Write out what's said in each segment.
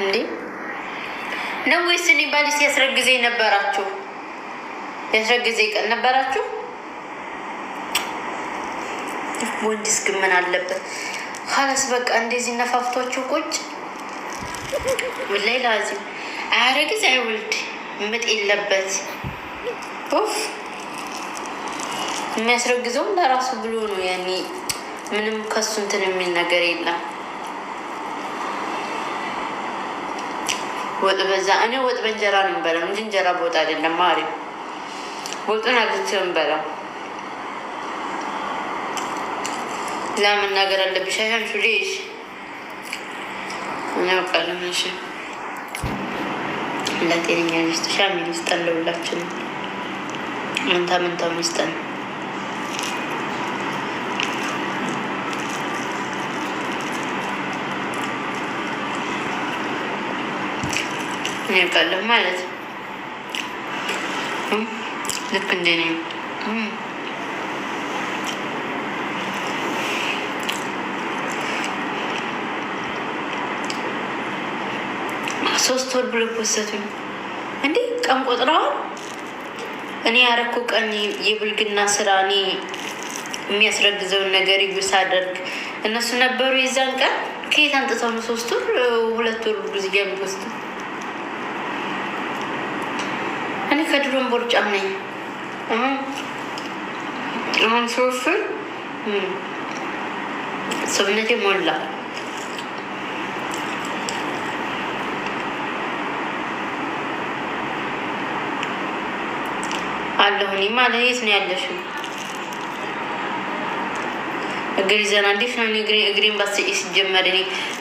እንዴ ነው ወይስ እኔ ባልሽ ያስረግዘ ነበራችሁ? ያስረግዘ ቀን ነበራችሁ? ወንድስ ግን ምን አለበት? ኻላስ በቃ እንደዚህ ነፋፍቷችሁ ቁጭ ወላይ ላዚም አያረግዝ አይወልድ ምጥ የለበት። ኡፍ የሚያስረግዘውም ለራሱ ብሎ ነው። ያኔ ምንም ከሱ እንትን የሚል ነገር የለም። ወጥ በዛ እኔ ወጥ በእንጀራ ነው የምበላው እንጂ እንጀራ በወጥ አይደለም። ማሪም ወጡን አግኝቼ ነው የምበላው። ለምን ነገር አለብሽ? አይሻም ሹሊሽ ነው ቀለምሽ ለጤነኛ ሚስት ሻሚ ሚስጠን ለሁላችን ምንታ ሚስጠን ቀለም ማለት ልክ እንደ እኔ 3 ወር ብሎ ፖሰቱኝ እንዴ ቀን ቆጥረዋል። እኔ ያረኩ ቀን የብልግና ስራ እኔ የሚያስረግዘውን ነገር ይብስ አደርግ እነሱ ነበሩ። የዛን ቀን ከየት አንጥተው ነው 3 ወር 2 ወር ጊዜ የሚወስዱ? እኔ ከድሮም ቦርጫም ነኝ። አሁን ሶፍር ሰውነቴ ሞላ። አለሁኝ ማለት የት ነው ያለሽው? እግሪ ዘና እንዴት ነው? እግሬን ባስጪ ሲጀመር እኔ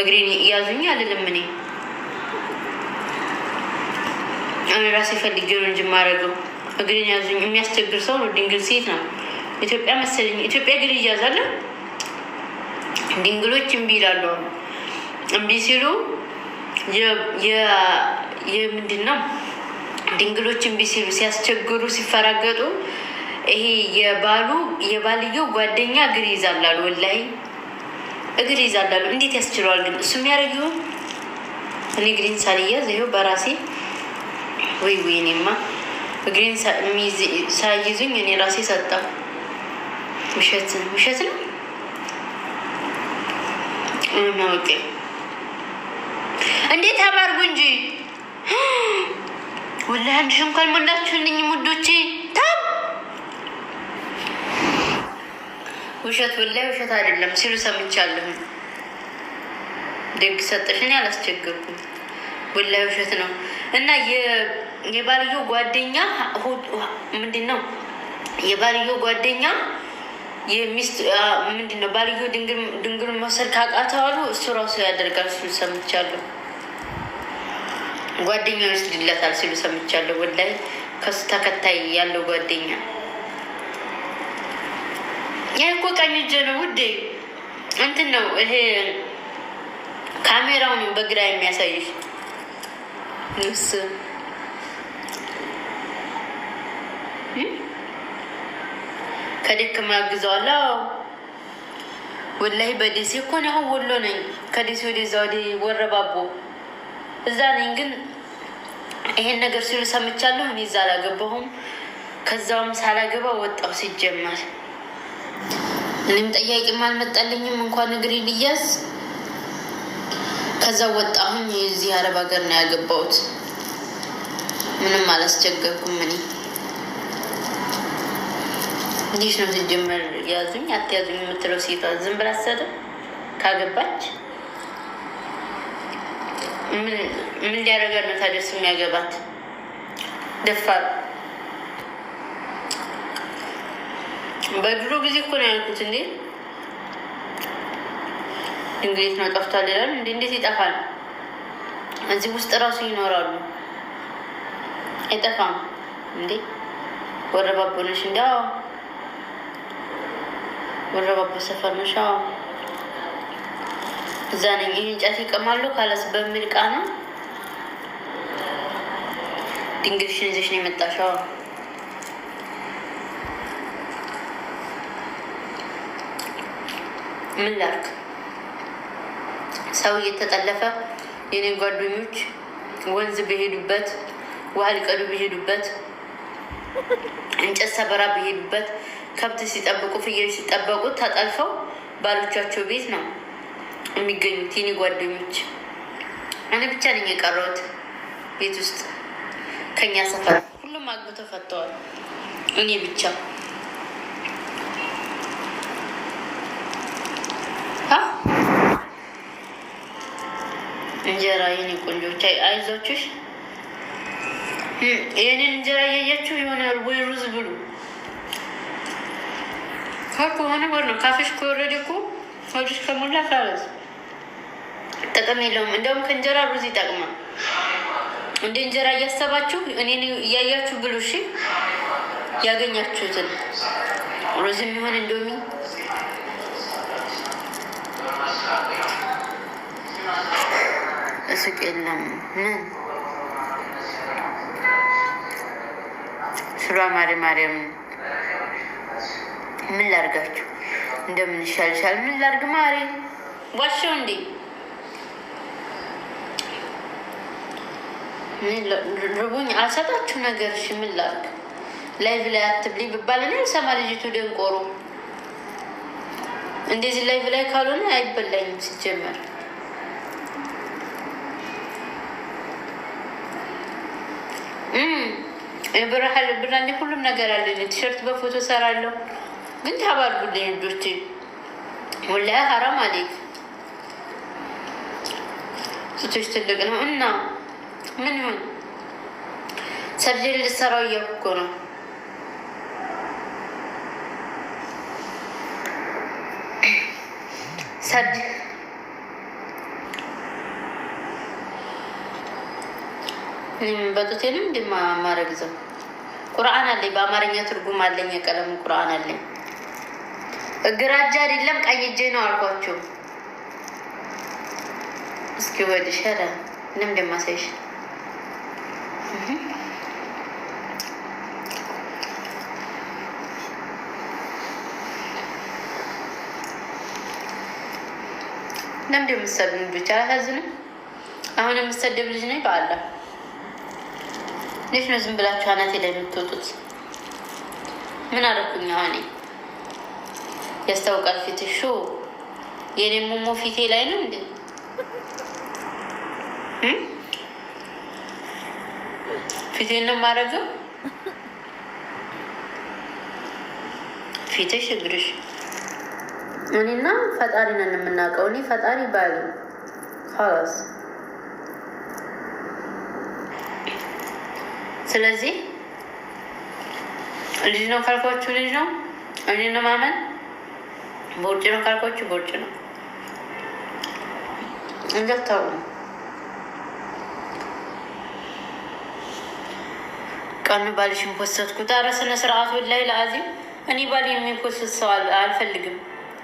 እግሬን ያዙኝ አልልም። እኔ ራሴ ፈልጌ ነው እንጂ የማደርገው። እግሬን ያዙኝ የሚያስቸግር ሰው ነው። ድንግል ሴት ነው ኢትዮጵያ መሰለኝ። ኢትዮጵያ እግር ይያዛል። ድንግሎች እምቢ ይላሉ። እምቢ ሲሉ የምንድን ነው ድንግሎች እምቢ ሲሉ ሲያስቸግሩ ሲፈራገጡ ይሄ የባልየው ጓደኛ እግር ይዛላሉ። ወላሂ እግር ይዛላሉ። እንዴት ያስችለዋል ግን እሱ የሚያደርገው? እኔ እግሬን ሳልያዝ ይኸው በራሴ ወይ እኔማ እግሬን ሳይዙኝ እኔ ራሴ ሰጠው። ውሸት ነው ማወቄ። እንዴት አባርጉ እንጂ ወላሂ አንድ ሺህ እንኳን ሞላችሁልኝ ሙዶቼ። ታም ውሸት ወላሂ ውሸት አይደለም ሲሉ ሰምቻለሁ። ደግ ሰጠሽ እኔ አላስቸገርኩም። ወላሂ ውሸት ነው። እና የባልየው ጓደኛ ምንድን ነው የባልየው ጓደኛ የሚስት ምንድን ነው ባልየው ድንግል መውሰድ ካቃተዋሉ እሱ ራሱ ያደርጋል ሲሉ ሰምቻለሁ። ጓደኛ ይወስድላታል ሲሉ ሰምቻለሁ። ወላሂ ከሱ ተከታይ ያለው ጓደኛ ያ እኮ ቀኝ እጄ ነው ውዴ። እንትን ነው ይሄ ካሜራውን በግራ የሚያሳይሽ ንስ ከደከማ ያግዘዋለሁ። ወላሂ በደሴ እኮ ነው። አሁን ወሎ ነኝ። ከደሴ ወደዛ ወደ ወረባቦ እዛ ነኝ። ግን ይሄን ነገር ሲሉ ሰምቻለሁ። እኔ እዛ አላገባሁም። ከዛውም ሳላገባ ወጣው ሲጀመር እኔም ጠያቂም አልመጣልኝም እንኳን እግሬ ልያዝ። ከዛ ወጣሁኝ። እዚህ አረብ ሀገር ነው ያገባሁት። ምንም አላስቸገርኩም። እኔ እንዲህ ነው ሲጀመር ያዙኝ አትያዙኝ የምትለው ሴቷ ዝም ብላ አሰደ ካገባች ምን ሊያደርጋት ነው ታዲያ? እሱ የሚያገባት ደፋር። በድሮ ጊዜ እኮ ነው ያልኩት። እንዴ ድንግሌት ነው ጠፍቷል ይላል። እንዴት ይጠፋል? እዚህ ውስጥ እራሱ ይኖራሉ። አይጠፋም እንዴ? ወረባቦ ነሽ? እንዲ ወረባቦ ሰፈር ነሽ? እዛ ነኝ። ይህ እንጨት ይቀማሉ ካላስ በሚል ቃና ድንግልሽን ይዘሽ ነው የመጣሽው። ምን ላድርግ? ሰው እየተጠለፈ የኔ ጓደኞች ወንዝ በሄዱበት፣ ውሃ ሊቀዱ በሄዱበት፣ እንጨት ሰበራ በሄዱበት፣ ከብት ሲጠብቁ፣ ፍየል ሲጠበቁ ተጠልፈው ባሎቻቸው ቤት ነው የሚገኙት የኔ ጓደኞች። እኔ ብቻ ነኝ የቀረሁት ቤት ውስጥ። ከኛ ሰፈር ሁሉም አግብተው ፈተዋል። እኔ ብቻ እንጀራ የኔ ቆንጆች አይዟችሁሽ። የኔን እንጀራ እያያችሁ የሆነ ወይ ሩዝ ብሉ። ከሆነ ወር ነው ካፍሽ ከወረደ እኮ ሆድሽ ከሞላ ካበዝ ጥቅም የለውም። እንደውም ከእንጀራ ሩዝ ይጠቅማል። እንደ እንጀራ እያሰባችሁ እኔን እያያችሁ ብሉ። እሺ ያገኛችሁትን ሩዝ የሚሆን እንዶሚ ሱቅ የለም። ምን ሽሮ ማርያም ምን ላርጋችሁ? እንደምን ይሻልሻል? ምን ላርግ ማሪ? ዋሻው እንዴ ርቦኝ አልሰጣችሁ ነገር። እሺ ምን ላርግ? ላይቭ ላይ አትብሊ ብባል እኔ ሰማ። ልጅቱ ደንቆሮ እንደዚህ ላይቭ ላይ ካልሆነ አይበላኝም ሲጀመር። ብርሃል ብራንዴ ሁሉም ነገር አለኝ። ቲሸርት በፎቶ ሰራለሁ። ግን ታባርጉልኝ ልጆቼ። ወላሂ ሀራም አሌክ ሴቶች ትልቅ ነው እና ምን ይሁን ሰርጀሪ ልሰራው እያልኩ እኮ ነው። በጡቴንም እንደማረግዘው ቁርአን አለኝ። በአማርኛ ትርጉም አለኝ። የቀለም ቁርአን አለኝ። ግራ እጄ አይደለም ቀኝ እጄ ነው አልኳቸው። እስኪ ወዲህ ሸረ ምንም እንደማሳይሽ ለምንድን የምትሰድቡኝ ልጆች? አላሳዝንም? አሁን የምትሰደብ ልጅ ነኝ በአላህ። እንዴት ነው ዝም ብላችሁ አናቴ ላይ የምትወጡት? ምን አደረኩኝ? አሁን ያስታውቃል ፊትሽ። ሾ የኔ ሞሞ ፊቴ ላይ ነው እንዴ? ፊቴን ነው የማደርገው? ፊትሽ እግርሽ። እኔና ፈጣሪ ነን የምናውቀው። እኔ ፈጣሪ ባሉ ኸላስ። ስለዚህ ልጅ ነው ካልኳችሁ ልጅ ነው። እኔ ነው ማመን። ቦርጭ ነው ካልኳችሁ ቦርጭ ነው። እንደታው ቀኑ ባልሽን ፖስተትኩት። ኧረ ስነ ስርዓት ላይ ለአዚም እኔ ባል የሚፖስት ሰው አልፈልግም።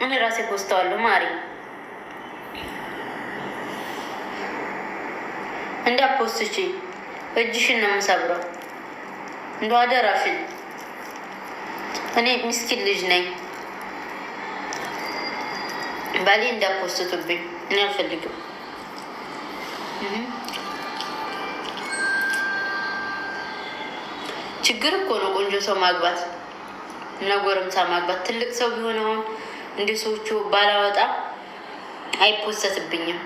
እኔ ራሴ ፖስተዋለሁ። ማሪ እንዳፖስትቺ እጅሽን ነው የምሰብረው። እንደ አደራሽን። እኔ ምስኪን ልጅ ነኝ። ባሌ እንዳፖስቱብኝ እኔ አልፈልግም። ችግር እኮ ነው ቆንጆ ሰው ማግባት እና ጎረምሳ ማግባት። ትልቅ ሰው ቢሆን አሁን እንደ ሰዎቹ ባላወጣ አይፖሰትብኝም።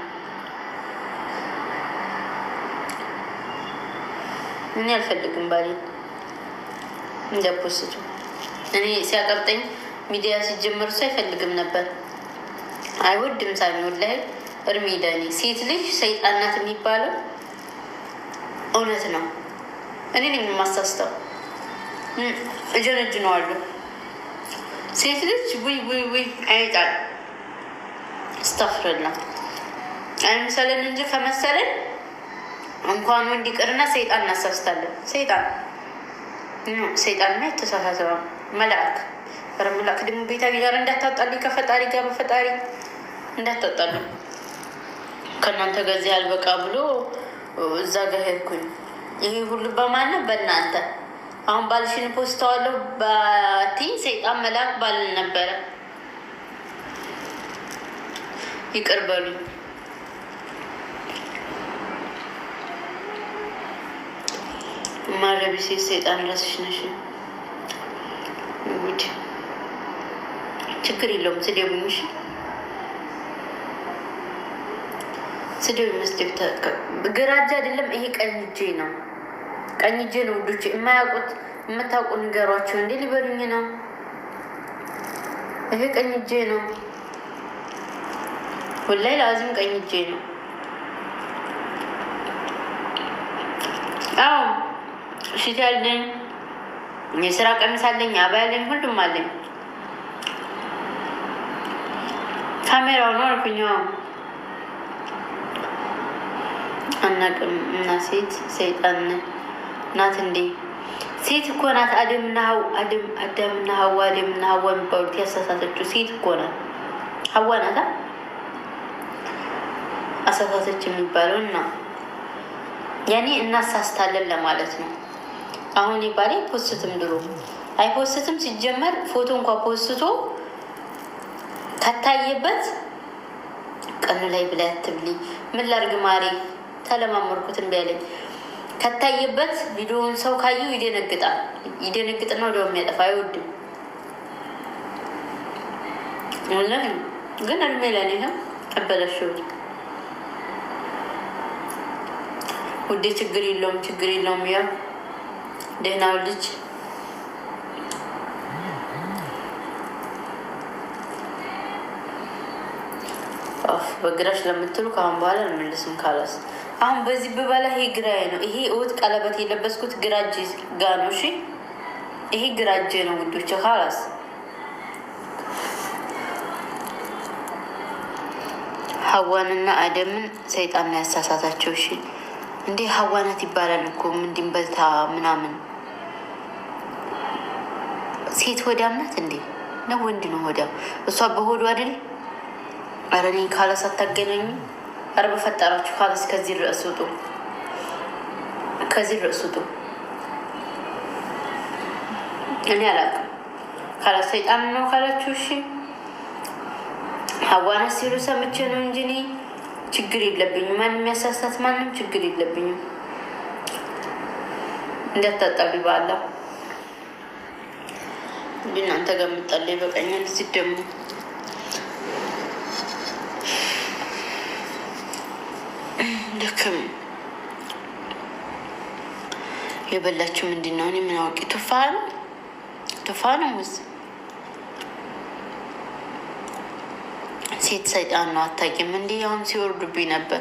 እኔ አልፈልግም ባሌ እንዳፖስቱ። እኔ ሲያቀብጠኝ ሚዲያ ሲጀመር እሱ አይፈልግም ነበር። አይወድም ሳሚ ወላሂ እርሜዳኔ። ሴት ልጅ ሰይጣን ናት የሚባለው እውነት ነው። እኔ ነኝ የማሳስተው። እጀነጅነዋለሁ። ሴት ልጅ ውይ አይጣል እስተፍርላ አይምሰለን እንጂ ከመሰለን እንኳን ወንድ ይቅርና ሰይጣን እናሳስታለን። ሰይጣንና የተሳሳተ መልአክ መልአክ ደግሞ ቤታ ጋር እንዳታጣልኝ፣ ከፈጣሪ ጋር በፈጣሪ እንዳታጣልኝ። ከእናንተ ገዚህ አልበቃ ብሎ እዛ ጋር ሄድኩኝ። ይሄ ሁሉ በማን በእናንተ። አሁን ባልሽን ፖስተዋለሁ ባቲ ሰይጣን መልአክ ባልን ነበረ። ይቅር በሉኝ። ማረቢ ሴት ሰይጣን ራስሽ ነሽ። እንግዲህ ችግር የለውም። ስደቡኝ፣ እሺ ስደቡ። መስደብ ግራ እጅ አይደለም ይሄ ቀኝ እጄ ነው። ቀኝ እጄ ነው ውዶቼ። የማያውቁት የምታውቁ ንገሯቸው። እንዴ ሊበሉኝ ነው። ይሄ ቀኝ እጄ ነው። ወላሂ ለአዚም ቀኝ እጄ ነው። አዎ ሽት ያለኝ የስራ ቀሚስ አለኝ፣ አባ ያለኝ፣ ሁሉም አለኝ። ካሜራው ነው አልኩኝ። አናውቅም እና ሴት ሰይጣን ናት እንዴ? ሴት እኮ ናት። አዳምና ሀዋ የሚባሉት ያሳሳተችው ሴት እኮ ናት። ሀዋ ናታ አሳሳተች የሚባለው እና ያኔ እናሳስታለን ለማለት ነው። አሁን ይባሌ ፖስትም ድሮ አይፖስትም። ሲጀመር ፎቶ እንኳ ፖስቶ ከታየበት ቀኑ ላይ ብላ ያትብሊ ምን ላርግ ማሪ ተለማመርኩት እምቢ አለኝ። ከታየበት ቪዲዮውን ሰው ካየው ይደነግጣል። ይደነግጥና ወዲያው የሚያጠፋ አይወድም። ወላሂ ግን እድሜ ለኔ ነው አበላሽሁት። ውዴ ችግር የለውም ችግር የለውም። ያው ደህናው ልጅ በግራሽ ለምትሉ ከአሁን በኋላ እንመልስም ካላስ አሁን በዚህ ብበላ ይሄ ግራዬ ነው። ይሄ እውት ቀለበት የለበስኩት ግራ እጄ ጋ ነው። እሺ ይሄ ግራ እጄ ነው ውዶች። ካላስ ሀዋንና አደምን ሰይጣን ነው ያሳሳታቸው። እሺ እንዴ ሀዋናት ይባላል እኮ ምንድን በልታ ምናምን ሴት ሆዳም ናት እንዴ ነው ወንድ ነው ሆዳም? እሷ በሆዱ አይደል? ኧረ እኔን ካላስ አታገናኙ። ኧረ በፈጠራችሁ ካላስ ከዚህ ርዕስ ውጡ፣ ከዚህ ርዕስ ውጡ። እኔ አላውቅም። ካላስ ሰይጣን ነው ካላችሁ እሺ ሀዋናት ሲሉ ሰምቼ ነው እንጂ እኔ ችግር የለብኝም። ማንም የሚያሳሳት ማንም ችግር የለብኝም። እንዳታጣቢ ባላ እናንተ ጋር የምጣላ ይበቃኛል። እዚህ ደግሞ ደክም የበላችሁ ምንድን ነው? እኔ ምን አውቄ። ቱፋ ነው ውዝ ሴት ሰይጣን ነው። አታውቂም እንዲህ አሁን ሲወርዱብኝ ነበር።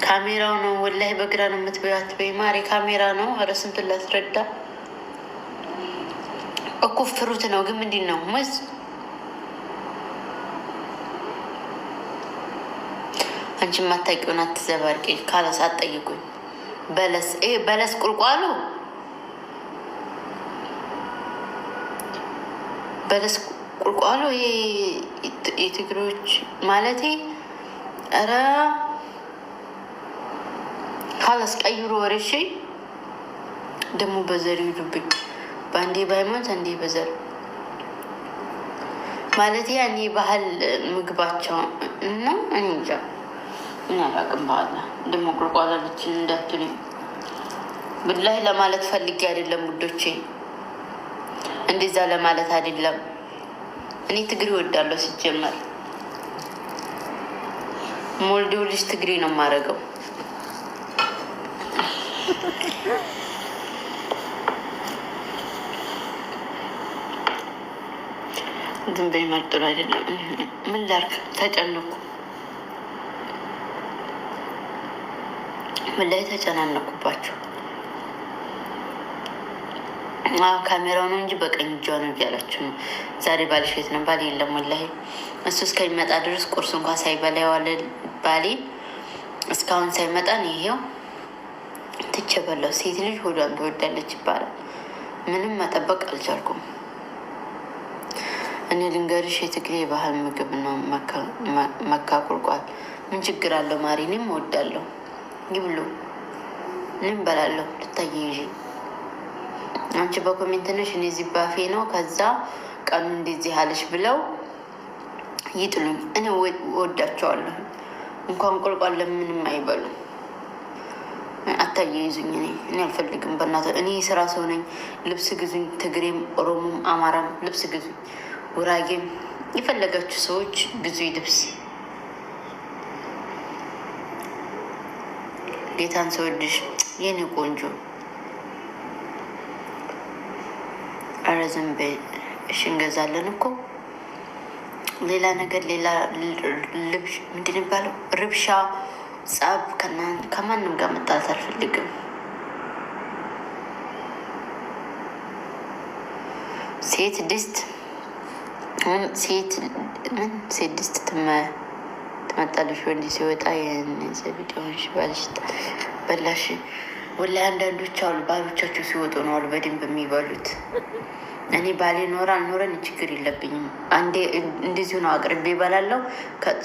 ካሜራው ነው ወላሂ። በግራ ነው የምትበያት በይ ማሪ። ካሜራ ነው። ኧረ ስንቱን ላስረዳ እኮ ፍሩት ነው ግን ምንድን ነው ሙዝ አንቺ የማታውቂውን አትዘባርቂ። ካላስ አትጠይቁኝ። በለስ ቁልቋሉ በለስ ቁልቋሉ የትግሮች ማለቴ ኧረ ካላስ ቀይሮ ወሬሽ ደግሞ በዘር ይሉብኝ። በአንዴ ባይሞት አንዴ በዘር ማለት ያኔ ባህል ምግባቸው እና እኔ እንጃ እኔ አላውቅም። በኋላ ደግሞ ቁልቋላችን እንዳትሉኝ ብላሂ ለማለት ፈልጌ አይደለም ውዶቼ፣ እንደዛ ለማለት አይደለም። እኔ ትግሬ እወዳለሁ። ሲጀመር ሞልዴው ልጅ ትግሬ ነው የማደርገው። ዝም በይ መርጦ አይደለም። ምን ላድርግ ተጨነኩ። ምን ላይ ተጨናነኩባቸው። ካሜራው ነው እንጂ በቀኝ እጇ ነው እያላችሁ ነው። ዛሬ ባልሽ ቤት ነው? ባሌ የለም ወላሂ። እሱ እስከሚመጣ ድረስ ቁርስ እንኳ ሳይበላ የዋለ ባሌ እስካሁን ሳይመጣን ይሄው ትቼ በላው። ሴት ልጅ ሆዷን ትወዳለች ይባላል። ምንም መጠበቅ አልቻልኩም። እኔ ልንገርሽ የትግሬ የባህል ምግብ ነው መካ ቁልቋል። ምን ችግር አለው ማሪ? እኔም እወዳለሁ። ይብሉ፣ እኔም በላለሁ። ልታየይዥ አንቺ በኮሜንት ነሽ፣ እኔ እዚህ ባፌ ነው። ከዛ ቀኑ እንደዚህ አለሽ ብለው ይጥሉኝ። እኔ እወዳቸዋለሁ። እንኳን ቁልቋል ለምንም አይበሉ። አታያይዙኝ። እኔ አልፈልግም። በእናትህ እኔ የስራ ሰው ነኝ። ልብስ ግዙኝ። ትግሬም፣ ኦሮሞም፣ አማራም ልብስ ግዙኝ። ጉራጌም የፈለጋችሁ ሰዎች ግዙ ልብስ። ጌታን ስወድሽ የኔ ቆንጆ። ኧረ ዝም በይ እሺ። እንገዛለን እኮ ሌላ ነገር ሌላ ልብሽ ምንድን ይባለው ርብሻ ጸብ ከማንም ጋር መጣላት አልፈልግም። ሴት ድስት ትመጣለሽ ወንድ ሲወጣ የቪዲዮንሽ ባልሽ በላሽ። ወላሂ አንዳንዶች አሉ ባሎቻቸው ሲወጡ ነው አሉ በደንብ የሚበሉት። እኔ ባሌ ኖረ አልኖረን ችግር የለብኝም። አንዴ እንደዚሁ ነው አቅርቤ ይበላለው።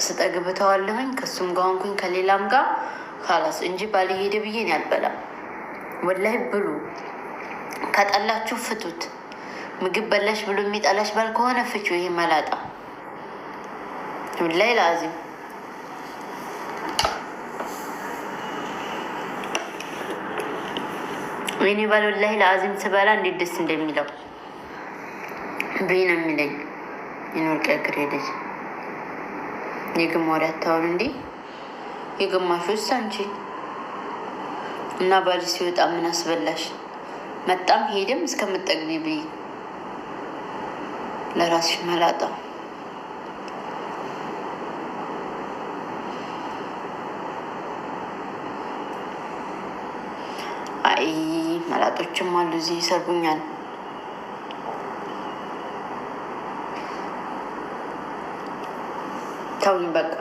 ስጠግብተዋለሁኝ ከሱም ጋር ሆንኩኝ ከሌላም ጋር ካላስ እንጂ ባሌ ሄደ ብዬ እኔ አልበላም። ወላሂ ብሉ። ከጠላችሁ ፍቱት። ምግብ በላሽ ብሎ የሚጠላሽ ባል ከሆነ ፍቹ። ይሄ መላጣ ወላሂ ላዚም ወይኔ ባል ወላሂ ለአዚም ስበላ እንዴት ደስ እንደሚለው ብይ ነው የሚለኝ። የኖርቅ ያግር ልጅ የግማ ወሬ አታውን እንዲ የግማሹ ውስጥ አንቺ እና ባል ሲወጣ ምን አስበላሽ? መጣም ሄደም እስከምጠግቢ ብይ ለራስሽ መላጣ። አይ መላጦችም አሉ እዚህ ይሰርቡኛል። ተውኝ በቃ።